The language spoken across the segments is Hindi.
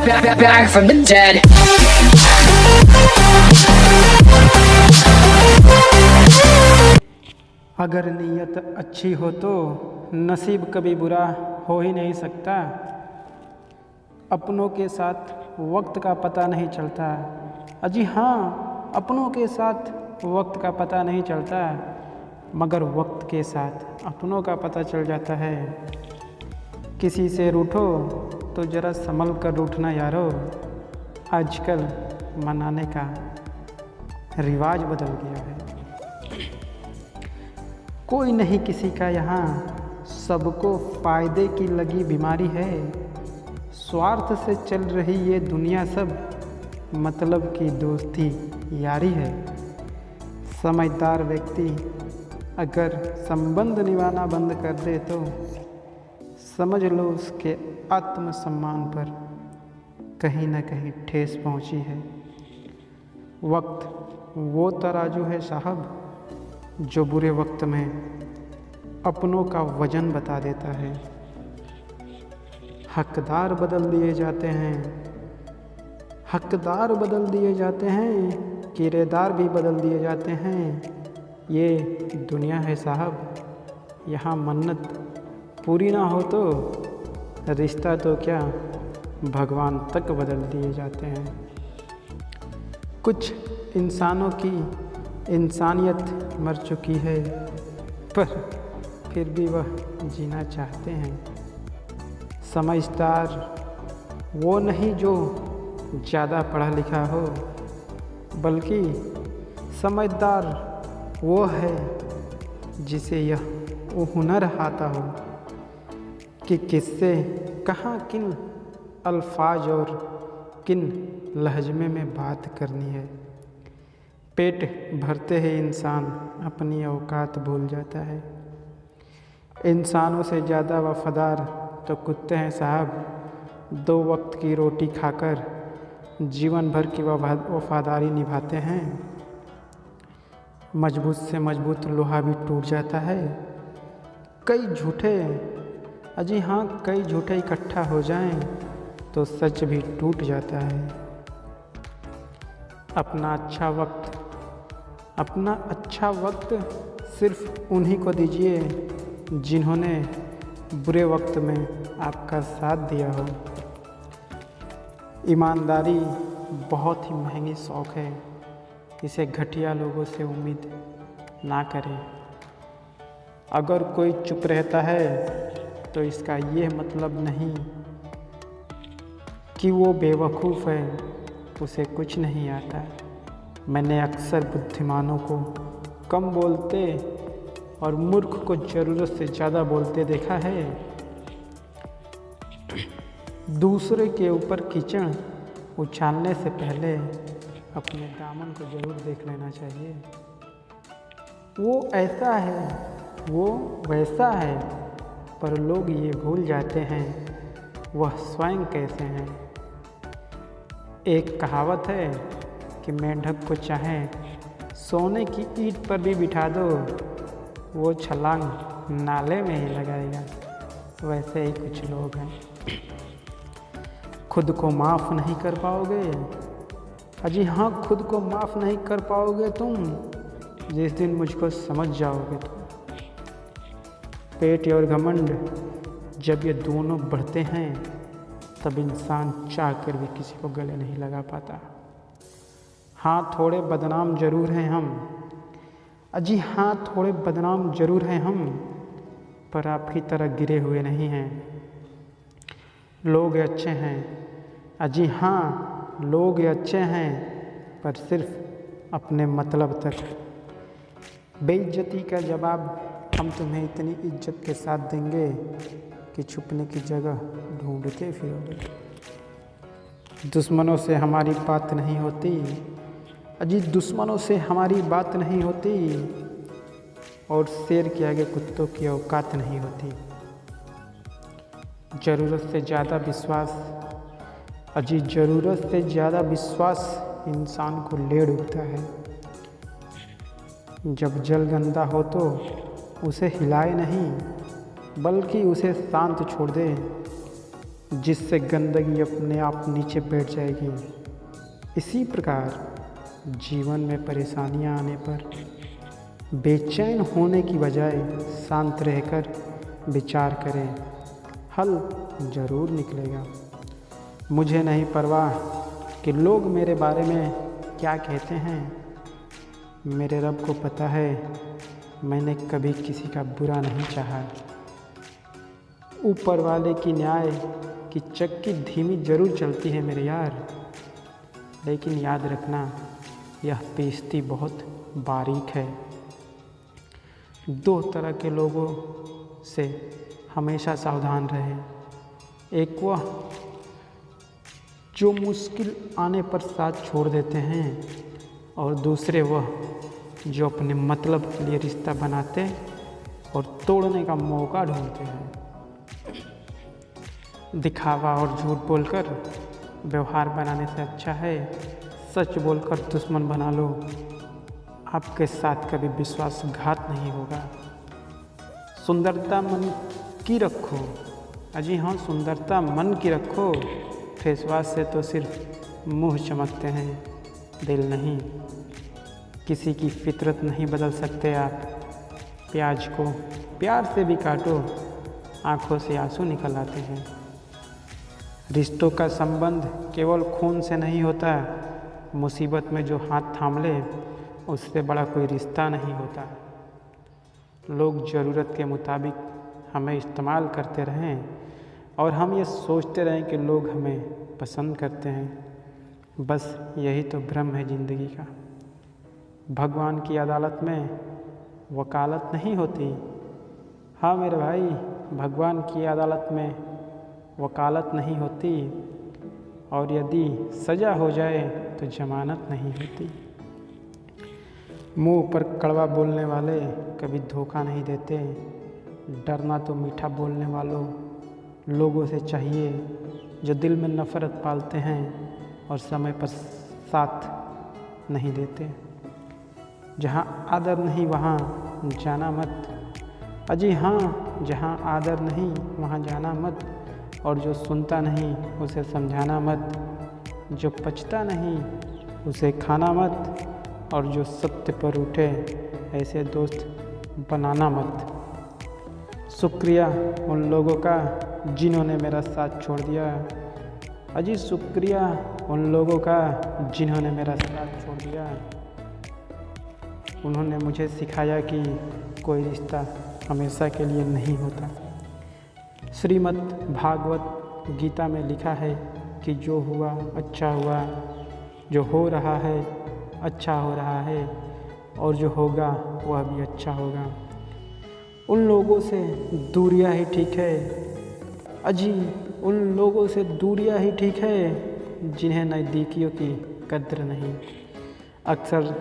back from the dead. अगर नीयत अच्छी हो तो नसीब कभी बुरा हो ही नहीं सकता। अपनों के साथ वक्त का पता नहीं चलता। अजी हाँ, अपनों के साथ वक्त का पता नहीं चलता, मगर वक्त के साथ अपनों का पता चल जाता है। किसी से रूठो तो ज़रा संभल कर रूठना यारो। आजकल मनाने का रिवाज बदल गया है। कोई नहीं किसी का यहाँ, सबको फ़ायदे की लगी बीमारी है। स्वार्थ से चल रही ये दुनिया सब, मतलब की दोस्ती यारी है। समझदार व्यक्ति अगर संबंध निभाना बंद कर दे तो समझ लो उसके आत्मसम्मान पर कहीं ना कहीं ठेस पहुंची है। वक्त वो तराजू है साहब जो बुरे वक्त में अपनों का वजन बता देता है। हकदार बदल दिए जाते हैं, हकदार बदल दिए जाते हैं, किरदार भी बदल दिए जाते हैं। ये दुनिया है साहब, यहाँ मन्नत पूरी ना हो तो रिश्ता तो क्या भगवान तक बदल दिए जाते हैं। कुछ इंसानों की इंसानियत मर चुकी है, पर फिर भी वह जीना चाहते हैं। समझदार वो नहीं जो ज़्यादा पढ़ा लिखा हो, बल्कि समझदार वो है जिसे यह वो हुनर आता हो कि किससे कहाँ किन अल्फाज और किन लहज़े में बात करनी है। पेट भरते ही इंसान अपनी औकात भूल जाता है। इंसानों से ज़्यादा वफ़ादार तो कुत्ते हैं साहब। 2 वक्त की रोटी खाकर जीवन भर की वफ़ादारी निभाते हैं। मजबूत से मजबूत लोहा भी टूट जाता है। कई झूठे, अजी हाँ, कई झूठे इकट्ठा हो जाएं तो सच भी टूट जाता है। अपना अच्छा वक्त सिर्फ उन्हीं को दीजिए जिन्होंने बुरे वक्त में आपका साथ दिया हो। ईमानदारी बहुत ही महंगी शौक़ है, इसे घटिया लोगों से उम्मीद ना करें। अगर कोई चुप रहता है तो इसका ये मतलब नहीं कि वो बेवकूफ़ है, उसे कुछ नहीं आता। मैंने अक्सर बुद्धिमानों को कम बोलते और मूर्ख को ज़रूरत से ज़्यादा बोलते देखा है। दूसरे के ऊपर कीचड़ उछालने से पहले अपने दामन को ज़रूर देख लेना चाहिए। वो ऐसा है, वो वैसा है, पर लोग ये भूल जाते हैं वह स्वयं कैसे हैं। एक कहावत है कि मेंढक को चाहे सोने की ईंट पर भी बिठा दो, वो छलांग नाले में ही लगाएगा। वैसे ही कुछ लोग हैं। खुद को माफ़ नहीं कर पाओगे, अजी हाँ, खुद को माफ़ नहीं कर पाओगे तुम जिस दिन मुझको समझ जाओगे तुम। पेट और घमंड जब ये दोनों बढ़ते हैं तब इंसान चाह कर भी किसी को गले नहीं लगा पाता। हाँ, थोड़े बदनाम ज़रूर हैं हम, अजी हाँ, थोड़े बदनाम ज़रूर हैं हम, पर आपकी तरह गिरे हुए नहीं हैं। लोग अच्छे हैं, अजी हाँ, लोग अच्छे हैं, पर सिर्फ अपने मतलब तक। बेइज्जती का जवाब हम तुम्हें इतनी इज्जत के साथ देंगे कि छुपने की जगह ढूंढते फिरोगे। दुश्मनों से हमारी बात नहीं होती, अजी दुश्मनों से हमारी बात नहीं होती, और शेर के आगे कुत्तों की औकात नहीं होती। ज़रूरत से ज़्यादा विश्वास, अजी ज़रूरत से ज़्यादा विश्वास इंसान को ले डूबता है। जब जल गंदा हो तो उसे हिलाए नहीं, बल्कि उसे शांत छोड़ दे। जिससे गंदगी अपने आप नीचे बैठ जाएगी। इसी प्रकार जीवन में परेशानियां आने पर बेचैन होने की बजाय शांत रहकर विचार करें, हल ज़रूर निकलेगा। मुझे नहीं परवाह कि लोग मेरे बारे में क्या कहते हैं। मेरे रब को पता है मैंने कभी किसी का बुरा नहीं चाहा। ऊपर वाले की न्याय की चक्की धीमी ज़रूर चलती है मेरे यार, लेकिन याद रखना यह पेस्ती बहुत बारीक है। दो तरह के लोगों से हमेशा सावधान रहें। एक वह जो मुश्किल आने पर साथ छोड़ देते हैं, और दूसरे वह जो अपने मतलब के लिए रिश्ता बनाते और तोड़ने का मौका ढूंढते हैं। दिखावा और झूठ बोलकर व्यवहार बनाने से अच्छा है सच बोलकर दुश्मन बना लो। आपके साथ कभी विश्वासघात नहीं होगा। सुंदरता मन की रखो। अजी हाँ, सुंदरता मन की रखो। फेस वॉश से तो सिर्फ मुंह चमकते हैं, दिल नहीं। किसी की फितरत नहीं बदल सकते आप। प्याज को प्यार से भी काटो, आंखों से आंसू निकल आते हैं। रिश्तों का संबंध केवल खून से नहीं होता। मुसीबत में जो हाथ थाम ले उससे बड़ा कोई रिश्ता नहीं होता। लोग ज़रूरत के मुताबिक हमें इस्तेमाल करते रहें और हम ये सोचते रहें कि लोग हमें पसंद करते हैं। बस यही तो भ्रम है ज़िंदगी का। भगवान की अदालत में वकालत नहीं होती। हाँ मेरे भाई, भगवान की अदालत में वकालत नहीं होती, और यदि सज़ा हो जाए तो जमानत नहीं होती। मुंह पर कड़वा बोलने वाले कभी धोखा नहीं देते। डरना तो मीठा बोलने वालों लोगों से चाहिए जो दिल में नफ़रत पालते हैं और समय पर साथ नहीं देते। जहाँ आदर नहीं वहाँ जाना मत। अजी हाँ, जहाँ आदर नहीं वहाँ जाना मत। और जो सुनता नहीं उसे समझाना मत। जो पचता नहीं उसे खाना मत। और जो सत्य पर उठे ऐसे दोस्त बनाना मत। शुक्रिया उन लोगों का जिन्होंने मेरा साथ छोड़ दिया। अजी शुक्रिया उन लोगों का जिन्होंने मेरा साथ छोड़ दिया। उन्होंने मुझे सिखाया कि कोई रिश्ता हमेशा के लिए नहीं होता। श्रीमद् भागवत गीता में लिखा है कि जो हुआ अच्छा हुआ, जो हो रहा है अच्छा हो रहा है, और जो होगा वह भी अच्छा होगा। उन लोगों से दूरियां ही ठीक है। अजी उन लोगों से दूरियां ही ठीक है जिन्हें नज़दीकियों की कद्र नहीं। अक्सर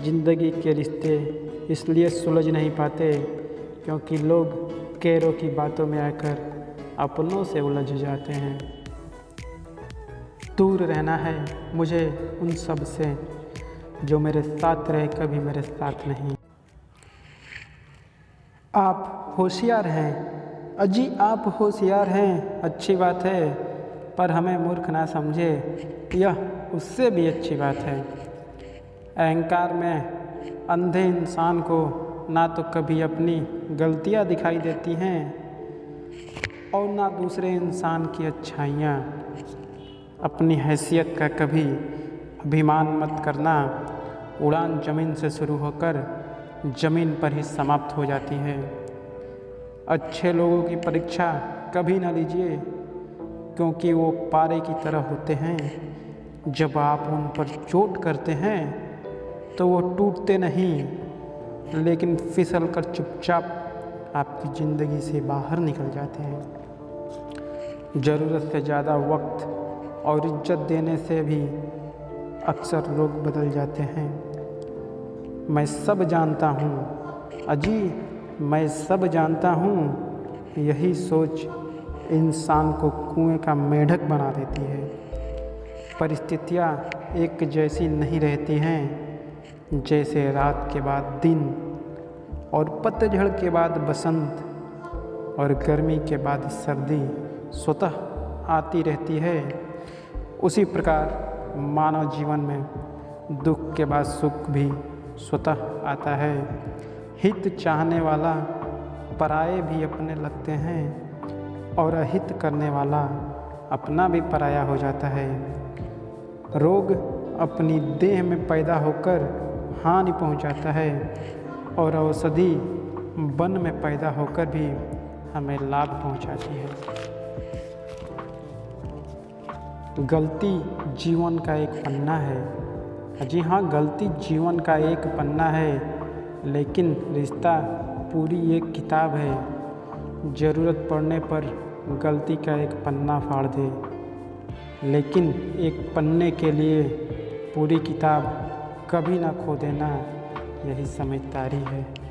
ज़िंदगी के रिश्ते इसलिए सुलझ नहीं पाते क्योंकि लोग गैरों की बातों में आकर अपनों से उलझ जाते हैं। दूर रहना है मुझे उन सब से जो मेरे साथ रहे कभी मेरे साथ नहीं। आप होशियार हैं। अजी आप होशियार हैं, अच्छी बात है, पर हमें मूर्ख ना समझे, यह उससे भी अच्छी बात है। अहंकार में अंधे इंसान को ना तो कभी अपनी गलतियां दिखाई देती हैं और ना दूसरे इंसान की अच्छाइयाँ। अपनी हैसियत का कभी अभिमान मत करना। उड़ान ज़मीन से शुरू होकर ज़मीन पर ही समाप्त हो जाती है। अच्छे लोगों की परीक्षा कभी ना लीजिए क्योंकि वो पारे की तरह होते हैं। जब आप उन पर चोट करते हैं तो वो टूटते नहीं लेकिन फिसल कर चुपचाप आपकी ज़िंदगी से बाहर निकल जाते हैं। ज़रूरत से ज़्यादा वक्त और इज्जत देने से भी अक्सर लोग बदल जाते हैं। मैं सब जानता हूँ, अजी मैं सब जानता हूँ। यही सोच इंसान को कुएं का मेंढक बना देती है। परिस्थितियाँ एक जैसी नहीं रहती हैं। जैसे रात के बाद दिन और पतझड़ के बाद बसंत और गर्मी के बाद सर्दी स्वतः आती रहती है, उसी प्रकार मानव जीवन में दुख के बाद सुख भी स्वतः आता है। हित चाहने वाला पराये भी अपने लगते हैं और अहित करने वाला अपना भी पराया हो जाता है। रोग अपनी देह में पैदा होकर हानि पहुंचाता है और औषधि वन में पैदा होकर भी हमें लाभ पहुंचाती है। गलती जीवन का एक पन्ना है। जी हाँ, गलती जीवन का एक पन्ना है, लेकिन रिश्ता पूरी एक किताब है। ज़रूरत पड़ने पर गलती का एक पन्ना फाड़ दे, लेकिन एक पन्ने के लिए पूरी किताब कभी ना खो देना, यही समझदारी है।